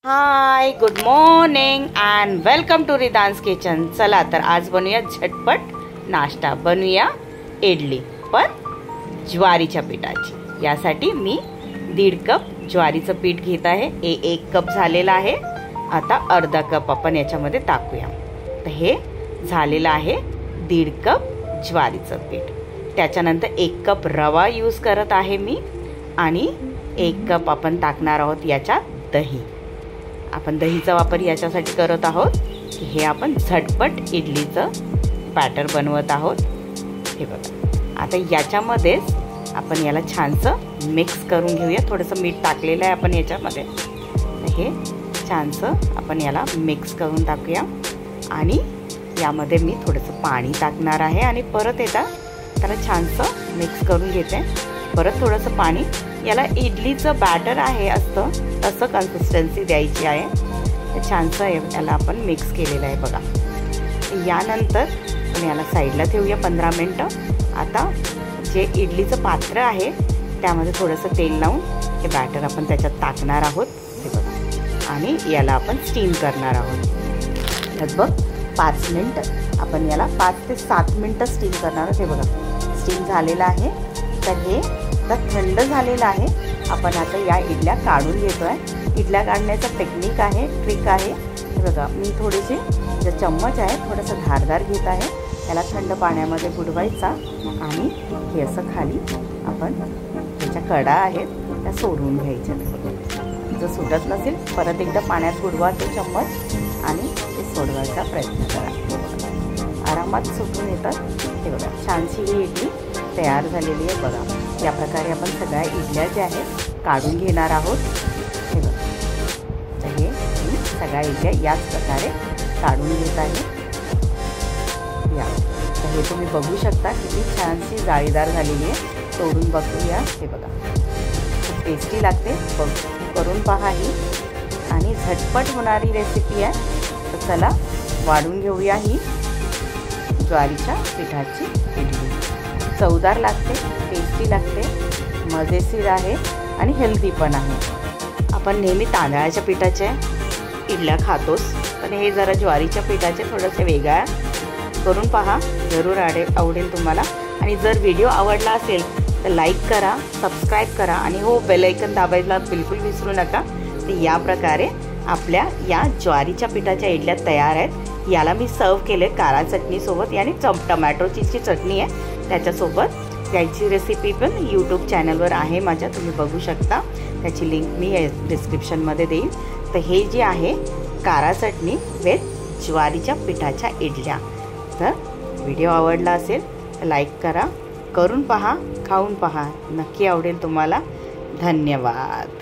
High, good morning and welcome to रिदान्स kitchen. चला तर आज बनवूया झटपट नाश्ता, बनवूया इडली पण ज्वारीच्या पिठाची। यासाठी मी 1.5 कप ज्वारीचं पीठ घेत आहे। 1 कप झालेला आहे। आता अर्धा कप आपण याच्यामध्ये टाकूया। तर हे झालेलं आहे 1.5 कप ज्वारीचं पीठ। त्याच्यानंतर 1 कप रवा यूज करत आहे मी आणि 1 कप आपण टाकणार आहोत याच्यात दही। आपण दहीचा वापर याच्यासाठी करत आहोत की हे आपण झटपट इडलीचं बॅटर बनवत आहोत। हे बघा, आता याच्यामध्येच आपण याला छानसं मिक्स करून घेऊया। थोडंसं मीठ टाकलेलं आहे आपण याच्यामध्ये। हे छानसं आपण याला मिक्स करून टाकूया आणि यामध्ये मी थोडंसं पाणी टाकणार आहे आणि परत एकदा त्याला छानसं मिक्स करून घेते। परत थोडंसं पाणी, याला इडलीचं बॅटर आहे असतं तसं कन्सिस्टन्सी द्यायची आहे। छानसं याला आपण मिक्स केलेलं आहे बघा। यानंतर आपण याला साईडला ठेवूया 15 मिनटं। आता जे इडलीचं पात्र आहे त्यामध्ये थोडंसं तेल लावून हे बॅटर आपण त्याच्यात टाकणार आहोत। हे बघा, आणि याला आपण स्टीम करणार आहोत। लगभग 5 मिनटं आपण याला 5 ते 7 मिनटं स्टीम करणार आहोत। हे बघा, स्टीम झालेलं आहे। तर हे आता थंड झालेलं आहे। आपण आता या इडल्या काढून घेतोय। इडल्या काढण्याचं टेक्निक आहे, ट्रिक आहे। हे बघा, मी थोडेसे जे चम्मच आहे थोडंसं धारदार घेत आहे। त्याला थंड पाण्यामध्ये बुडवायचा आणि हे असं खाली आपण त्याच्या कडा आहेत त्या सोडून घ्यायच्या। जर सुटत नसेल परत एकदा पाण्यात बुडवा तो चम्मच आणि ते सोडवायचा प्रयत्न करा। आरामात सुटून येतात। हे बघा, छानशी ही इडली तयार झालेली आहे बघा। या प्रकारे आपण सगळ्या इडल्या ज्या आहेत काढून घेणार आहोत। हे बघा, तर हे मी सगळ्या इडल्या याच प्रकारे काढून घेत आहे। या तर हे तुम्ही बघू शकता किती छानशी जाळीदार झालेली आहे। तोडून बघूया। हे बघा, खूप टेस्टी लागते, करून पहा ही आणि झटपट होणारी रेसिपी आहे। तर चला वाढून घेऊया ही ज्वारीच्या पिठाची इडली। चवदार लागते, टेस्टी लागते, मजेशीर आहे आणि हेल्दी पण आहे। आपण नेहमी तांदळाच्या पिठाचे इडल्या खातोस, पण हे जरा ज्वारीच्या पिठाचे थोडेसे वेगळ्या करून पहा, जरूर आवडेल तुम्हाला। आणि जर व्हिडिओ आवडला असेल तर लाईक करा, सबस्क्राईब करा आणि हो, बेल आयकॉन दाबायला बिलकुल विसरू नका। तर या प्रकारे आपल्या या ज्वारीच्या पिठाच्या इडल्या तयार आहेत। याला मी सर्व केले काळा चटणीसोबत, यानी टमॅटोची चटणी आहे त्याच्यासोबत। याची रेसिपी पण यूट्यूब चॅनलवर आहे माझ्या, तुम्ही बघू शकता। त्याची लिंक मी डिस्क्रिप्शनमध्ये देईन। तर हे जे आहे काळा चटणी विथ ज्वारीच्या पिठाच्या इडल्या। तर व्हिडिओ आवडला असेल तर लाईक करा, करून पहा, खाऊन पहा, नक्की आवडेल तुम्हाला। धन्यवाद।